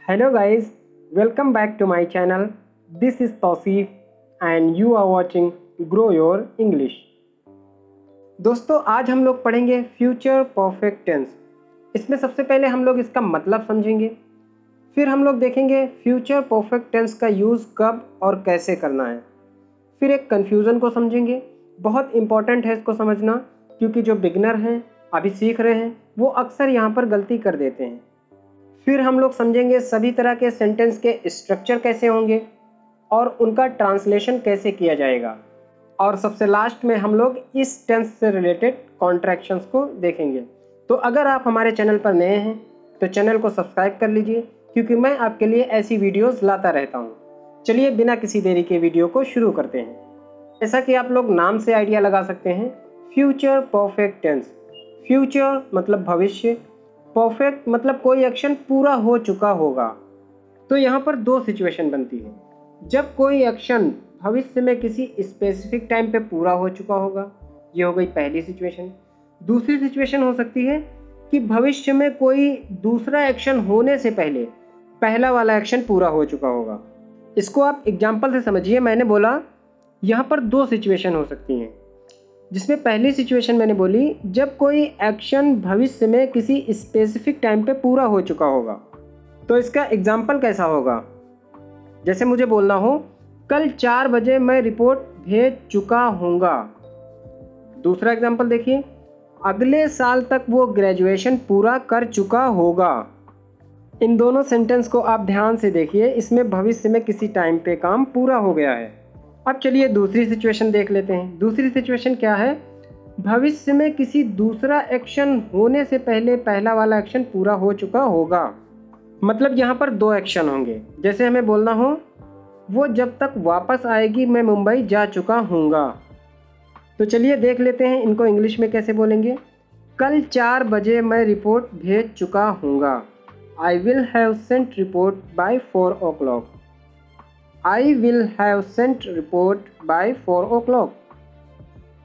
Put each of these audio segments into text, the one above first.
Hello guys, welcome back to my channel. This is Tausif and you are watching Grow Your English. दोस्तों आज हम लोग पढ़ेंगे future perfect tense. इसमें सबसे पहले हम लोग इसका मतलब समझेंगे, फिर हम लोग देखेंगे फ्यूचर परफेक्ट टेंस का यूज़ कब और कैसे करना है, फिर एक कन्फ्यूज़न को समझेंगे। बहुत इंपॉर्टेंट है इसको समझना, क्योंकि जो बिगनर हैं, अभी सीख रहे हैं, वो अक्सर यहाँ पर गलती कर देते हैं। फिर हम लोग समझेंगे सभी तरह के सेंटेंस के स्ट्रक्चर कैसे होंगे और उनका ट्रांसलेशन कैसे किया जाएगा, और सबसे लास्ट में हम लोग इस टेंस से रिलेटेड कॉन्ट्रैक्शंस को देखेंगे। तो अगर आप हमारे चैनल पर नए हैं तो चैनल को सब्सक्राइब कर लीजिए, क्योंकि मैं आपके लिए ऐसी वीडियोस लाता रहता हूँ। चलिए बिना किसी देरी के वीडियो को शुरू करते हैं। जैसा कि आप लोग नाम से आइडिया लगा सकते हैं, फ्यूचर परफेक्ट टेंस। फ्यूचर मतलब भविष्य, परफेक्ट मतलब कोई एक्शन पूरा हो चुका होगा। तो यहाँ पर दो सिचुएशन बनती है। जब कोई एक्शन भविष्य में किसी स्पेसिफिक टाइम पे पूरा हो चुका होगा, ये हो गई पहली सिचुएशन। दूसरी सिचुएशन हो सकती है कि भविष्य में कोई दूसरा एक्शन होने से पहले पहला वाला एक्शन पूरा हो चुका होगा। इसको आप एग्जाम्पल से समझिए। मैंने बोला यहाँ पर दो सिचुएशन हो सकती हैं, जिसमें पहली सिचुएशन मैंने बोली जब कोई एक्शन भविष्य में किसी स्पेसिफिक टाइम पे पूरा हो चुका होगा। तो इसका एग्जाम्पल कैसा होगा? जैसे मुझे बोलना हो कल 4 बजे मैं रिपोर्ट भेज चुका हूँगा। दूसरा एग्जाम्पल देखिए, अगले साल तक वो ग्रेजुएशन पूरा कर चुका होगा। इन दोनों सेंटेंस को आप ध्यान से देखिए, इसमें भविष्य में किसी टाइम पे काम पूरा हो गया है। अब चलिए दूसरी सिचुएशन देख लेते हैं। दूसरी सिचुएशन क्या है? भविष्य में किसी दूसरा एक्शन होने से पहले पहला वाला एक्शन पूरा हो चुका होगा। मतलब यहाँ पर दो एक्शन होंगे। जैसे हमें बोलना हो वो जब तक वापस आएगी मैं मुंबई जा चुका हूँगा। तो चलिए देख लेते हैं इनको इंग्लिश में कैसे बोलेंगे। कल 4 बजे मैं रिपोर्ट भेज चुका हूँगा। I will have sent report by 4 o'clock। I will have sent report by 4 o'clock।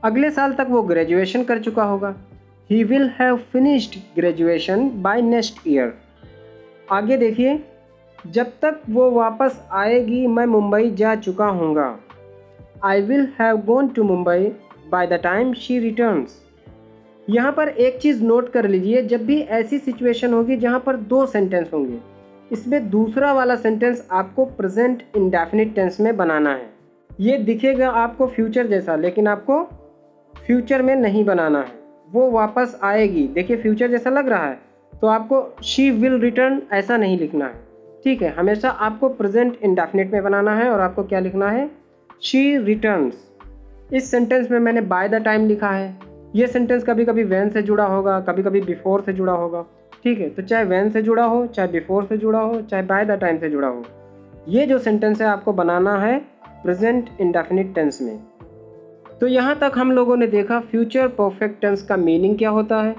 अगले साल तक वो ग्रेजुएशन कर चुका होगा। He will have finished graduation by next year। आगे देखिए, जब तक वो वापस आएगी मैं मुंबई जा चुका हूँगा। I will have gone to Mumbai by the time she returns। यहाँ पर एक चीज़ नोट कर लीजिए, जब भी ऐसी सिचुएशन होगी जहाँ पर दो सेंटेंस होंगे, इसमें दूसरा वाला सेंटेंस आपको प्रेजेंट इंडेफिनिट टेंस में बनाना है। ये दिखेगा आपको फ्यूचर जैसा, लेकिन आपको फ्यूचर में नहीं बनाना है। वो वापस आएगी, देखिए फ्यूचर जैसा लग रहा है, तो आपको शी विल रिटर्न ऐसा नहीं लिखना है। ठीक है, हमेशा आपको प्रेजेंट इंडेफिनिट में बनाना है। और आपको क्या लिखना है? She returns. इस सेंटेंस में मैंने बाय द टाइम लिखा है। ये सेंटेंस कभी कभी व्हेन से जुड़ा होगा, कभी कभी बिफोर से जुड़ा होगा। ठीक है, तो चाहे व्हेन से जुड़ा हो, चाहे बिफोर से जुड़ा हो, चाहे बाय द टाइम से जुड़ा हो, ये जो सेंटेंस है आपको बनाना है प्रेजेंट इंडेफिनिट टेंस में। तो यहाँ तक हम लोगों ने देखा फ्यूचर परफेक्ट टेंस का मीनिंग क्या होता है,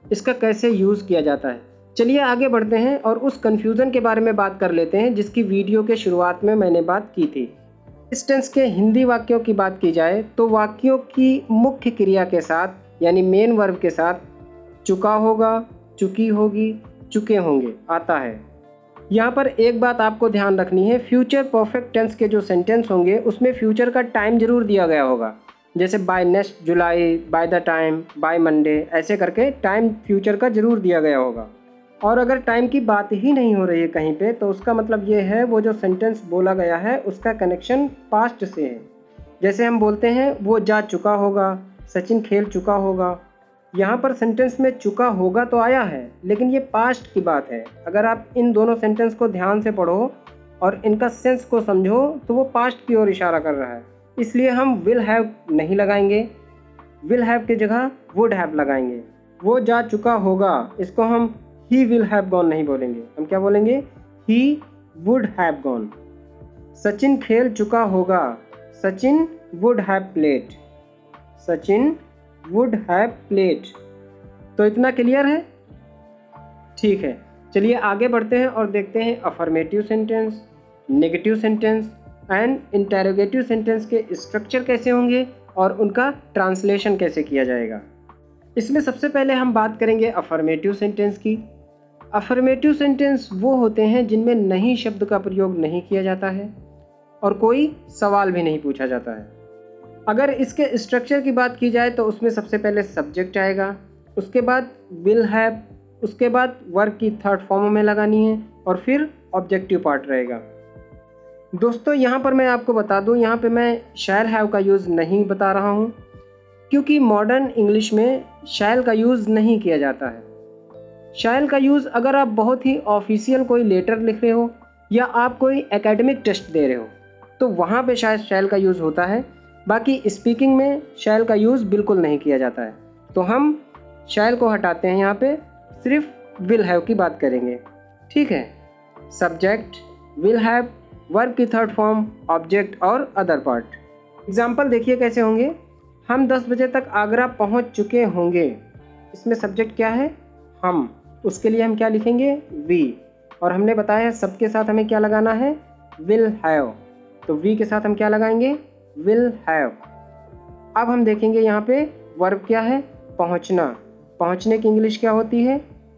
इसका कैसे यूज़ किया जाता है। चलिए आगे बढ़ते हैं और उस कन्फ्यूज़न के बारे में बात कर लेते हैं जिसकी वीडियो के शुरुआत में मैंने बात की थी। इस टेंस के हिंदी वाक्यों की बात की जाए तो वाक्यों की मुख्य क्रिया के साथ यानी मेन वर्ब के साथ चुका होगा, चुकी होगी, चुके होंगे आता है। यहाँ पर एक बात आपको ध्यान रखनी है, फ्यूचर परफेक्ट टेंस के जो सेंटेंस होंगे उसमें फ्यूचर का टाइम जरूर दिया गया होगा। जैसे by next July, by the time, by Monday, ऐसे करके टाइम फ्यूचर का जरूर दिया गया होगा। और अगर टाइम की बात ही नहीं हो रही है कहीं पे, तो उसका मतलब ये है वो जो सेंटेंस बोला गया है उसका कनेक्शन पास्ट से है। जैसे हम बोलते हैं वो जा चुका होगा, सचिन खेल चुका होगा। यहाँ पर सेंटेंस में चुका होगा तो आया है, लेकिन ये पास्ट की बात है। अगर आप इन दोनों सेंटेंस को ध्यान से पढ़ो और इनका सेंस को समझो तो वो पास्ट की ओर इशारा कर रहा है। इसलिए हम विल हैव नहीं लगाएंगे, विल हैव की जगह वुड हैव लगाएंगे। वो जा चुका होगा, इसको हम ही विल हैव गॉन नहीं बोलेंगे, हम क्या बोलेंगे? He would have gone. Sachin खेल चुका होगा, Sachin would have played, Sachin would have played. तो इतना क्लियर है? ठीक है, चलिए आगे बढ़ते हैं और देखते हैं affirmative sentence, negative sentence and interrogative sentence के स्ट्रक्चर कैसे होंगे और उनका ट्रांसलेशन कैसे किया जाएगा। इसमें सबसे पहले हम बात करेंगे अफर्मेटिव सेंटेंस की। अफर्मेटिव सेंटेंस वो होते हैं जिनमें नहीं शब्द का प्रयोग नहीं किया जाता है और कोई सवाल भी नहीं पूछा जाता है। अगर इसके स्ट्रक्चर की बात की जाए तो उसमें सबसे पहले सब्जेक्ट आएगा, उसके बाद विल हैव, उसके बाद वर्ब की थर्ड फॉर्म में लगानी है और फिर ऑब्जेक्टिव पार्ट रहेगा। दोस्तों यहाँ पर मैं आपको बता दूँ, यहाँ पे मैं शैल हैव का यूज़ नहीं बता रहा हूँ क्योंकि मॉडर्न इंग्लिश में शैल का यूज़ नहीं किया जाता है। शैल का यूज़ अगर आप बहुत ही ऑफिशियल कोई लेटर लिख रहे हो या आप कोई एकेडमिक टेस्ट दे रहे हो तो वहाँ पे शायद शैल का यूज़ होता है, बाकी स्पीकिंग में शैल का यूज़ बिल्कुल नहीं किया जाता है। तो हम शैल को हटाते हैं, यहाँ पे सिर्फ विल हैव की बात करेंगे। ठीक है, सब्जेक्ट, विल हैव, वर्ब की थर्ड फॉर्म, ऑब्जेक्ट और अदर पार्ट। एग्जाम्पल देखिए कैसे होंगे। हम 10 बजे तक आगरा पहुंच चुके होंगे। इसमें सब्जेक्ट क्या है? हम। उसके लिए हम क्या लिखेंगे? वी। और हमने बताया है सबके साथ हमें क्या लगाना है? Will have. तो वी के साथ हम क्या लगाएंगे? Will have. अब हम देखेंगे यहाँ पे वर्ब क्या है? पहुँचना। पहुँचने की इंग्लिश क्या होती है?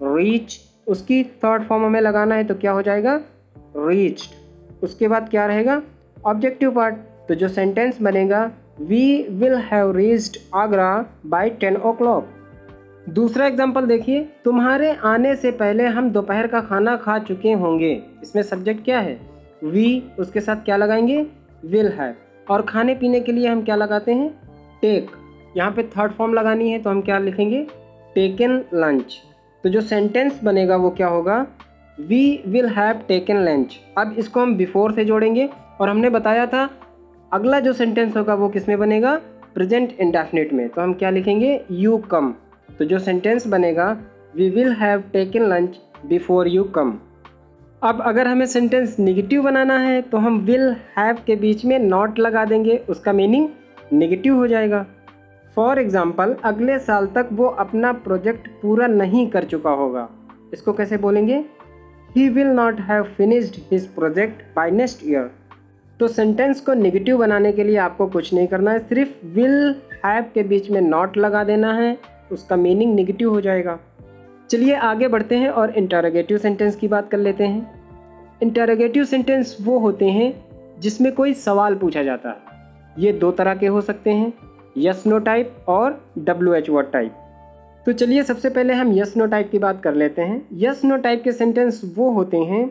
रीच। उसकी थर्ड फॉर्म हमें लगाना है तो क्या हो जाएगा? रीच्ड। उसके बाद क्या रहेगा? Objective part. तो जो सेंटेंस बनेगा we will have reached Agra by 10 o'clock। दूसरा एग्जाम्पल देखिए, तुम्हारे आने से पहले हम दोपहर का खाना खा चुके होंगे। इसमें सब्जेक्ट क्या है? वी। उसके साथ क्या लगाएंगे? Will have. और खाने पीने के लिए हम क्या लगाते हैं? टेक। यहाँ पे थर्ड फॉर्म लगानी है तो हम क्या लिखेंगे? Taken lunch. तो जो सेंटेंस बनेगा वो क्या होगा? We will have taken lunch. अब इसको हम बिफोर से जोड़ेंगे और हमने बताया था अगला जो सेंटेंस होगा वो किस में बनेगा? प्रेजेंट इंडेफिनिट में। तो हम क्या लिखेंगे? You come. तो जो सेंटेंस बनेगा we will have taken lunch before you come. अब अगर हमें सेंटेंस नेगेटिव बनाना है तो हम विल हैव के बीच में नॉट लगा देंगे, उसका मीनिंग नेगेटिव हो जाएगा। फॉर एग्जाम्पल, अगले साल तक वो अपना प्रोजेक्ट पूरा नहीं कर चुका होगा। इसको कैसे बोलेंगे? He will not have finished his project by next year. तो सेंटेंस को नेगेटिव बनाने के लिए आपको कुछ नहीं करना है, सिर्फ विल हैव के बीच में नॉट लगा देना है, उसका मीनिंग नेगेटिव हो जाएगा। चलिए आगे बढ़ते हैं और इंटरोगेटिव सेंटेंस की बात कर लेते हैं। इंटरोगेटिव सेंटेंस वो होते हैं जिसमें कोई सवाल पूछा जाता है। ये दो तरह के हो सकते हैं, यस नो टाइप और WH वर्ड टाइप। तो चलिए सबसे पहले हम यस नो टाइप की बात कर लेते हैं। यस नो टाइप के सेंटेंस वो होते हैं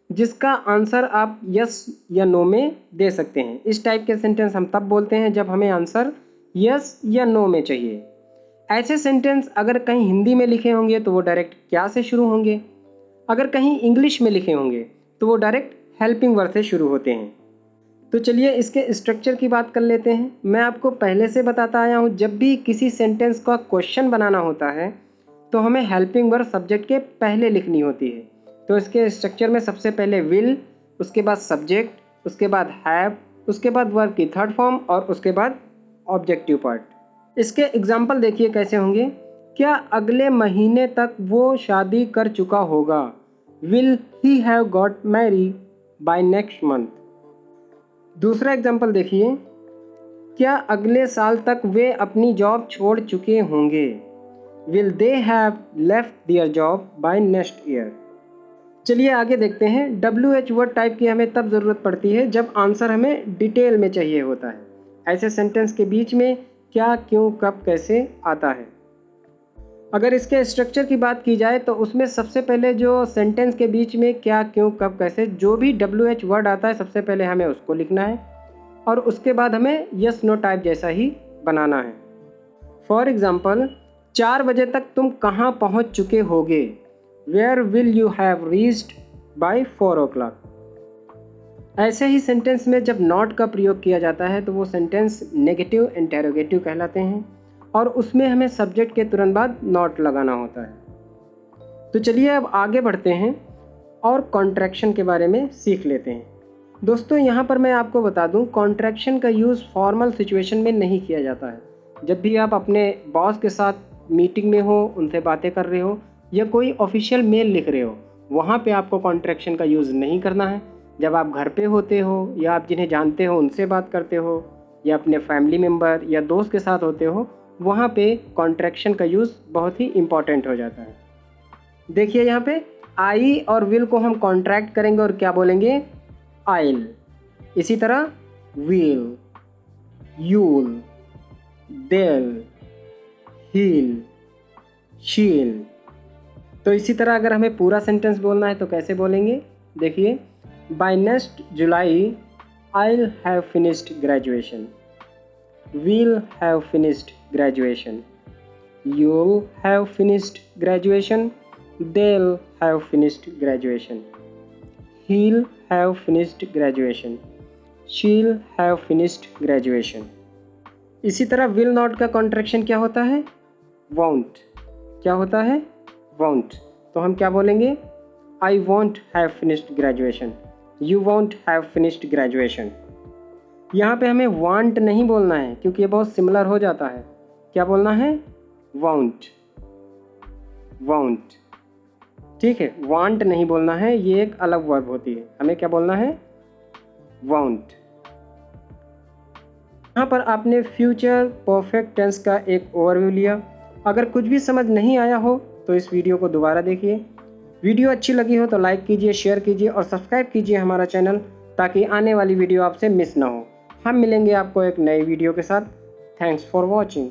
जिसका आंसर आप यस या नो में दे सकते हैं। इस टाइप के सेंटेंस हम तब बोलते हैं जब हमें आंसर यस या नो में चाहिए। ऐसे सेंटेंस अगर कहीं हिंदी में लिखे होंगे तो वो डायरेक्ट क्या से शुरू होंगे, अगर कहीं इंग्लिश में लिखे होंगे तो वो डायरेक्ट हेल्पिंग वर्ब से शुरू होते हैं। तो चलिए इसके स्ट्रक्चर की बात कर लेते हैं। मैं आपको पहले से बताता आया हूँ, जब भी किसी सेंटेंस का क्वेश्चन बनाना होता है तो हमें हेल्पिंग वर्ब सब्जेक्ट के पहले लिखनी होती है। तो इसके स्ट्रक्चर में सबसे पहले विल, उसके बाद सब्जेक्ट, उसके बाद हैव, उसके बाद वर्ब की थर्ड फॉर्म और उसके बाद ऑब्जेक्टिव पार्ट। इसके एग्जाम्पल देखिए कैसे होंगे। क्या अगले महीने तक वो शादी कर चुका होगा? Will he have got marry by next month. दूसरा एग्जाम्पल देखिए, क्या अगले साल तक वे अपनी जॉब छोड़ चुके होंगे? Will they have left their job by next year. चलिए आगे देखते हैं। WH वर्ड टाइप की हमें तब ज़रूरत पड़ती है जब आंसर हमें डिटेल में चाहिए होता है। ऐसे सेंटेंस के बीच में क्या, क्यों, कब, कैसे आता है। अगर इसके स्ट्रक्चर की बात की जाए तो उसमें सबसे पहले जो सेंटेंस के बीच में क्या, क्यों, कब, कैसे जो भी WH वर्ड आता है सबसे पहले हमें उसको लिखना है और उसके बाद हमें यस नो टाइप जैसा ही बनाना है। फॉर एग्ज़ाम्पल, 4 बजे तक तुम कहाँ पहुँच चुके होगे? Where will you have reached by 4 o'clock। ऐसे ही सेंटेंस में जब नॉट का प्रयोग किया जाता है तो वो सेंटेंस नेगेटिव इंटेरोगेटिव कहलाते हैं और उसमें हमें सब्जेक्ट के तुरंत बाद नॉट लगाना होता है। तो चलिए अब आगे बढ़ते हैं और कॉन्ट्रैक्शन के बारे में सीख लेते हैं। दोस्तों यहाँ पर मैं आपको बता दूँ, कॉन्ट्रैक्शन का यूज़ फॉर्मल सिचुएशन में नहीं किया जाता है। जब भी आप अपने बॉस के साथ मीटिंग में हो, उनसे बातें कर रहे हो या कोई ऑफिशियल मेल लिख रहे हो, वहाँ पे आपको कॉन्ट्रैक्शन का यूज़ नहीं करना है। जब आप घर पे होते हो या आप जिन्हें जानते हो उनसे बात करते हो या अपने फैमिली मेम्बर या दोस्त के साथ होते हो, वहाँ पे कॉन्ट्रैक्शन का यूज़ बहुत ही इम्पॉर्टेंट हो जाता है। देखिए यहाँ पे आई और विल को हम कॉन्ट्रैक्ट करेंगे और क्या बोलेंगे? आइल। इसी तरह विल, यूल, देल, हील, शील। तो इसी तरह अगर हमें पूरा सेंटेंस बोलना है तो कैसे बोलेंगे? देखिए, by next July I'll have finished graduation. We'll have finished graduation. You'll have finished graduation. They'll have finished graduation. He'll have finished graduation. She'll have finished graduation. इसी तरह will not का कॉन्ट्रैक्शन क्या होता है? won't। क्या होता है? won't। तो हम क्या बोलेंगे? I won't have finished graduation. You won't have finished graduation. यहाँ पे हमें want नहीं बोलना है क्योंकि ये बहुत सिमिलर हो जाता है। क्या बोलना है? won't, won't। ठीक है, want नहीं बोलना है, ये एक अलग वर्ब होती है। हमें क्या बोलना है? won't। यहाँ पर आपने फ्यूचर परफेक्ट टेंस का एक ओवरव्यू लिया। अगर कुछ भी समझ नहीं आया हो तो इस वीडियो को दोबारा देखिए। वीडियो अच्छी लगी हो तो लाइक कीजिए, शेयर कीजिए और सब्सक्राइब कीजिए हमारा चैनल, ताकि आने वाली वीडियो आपसे मिस ना हो। हम मिलेंगे आपको एक नई वीडियो के साथ। Thanks for watching.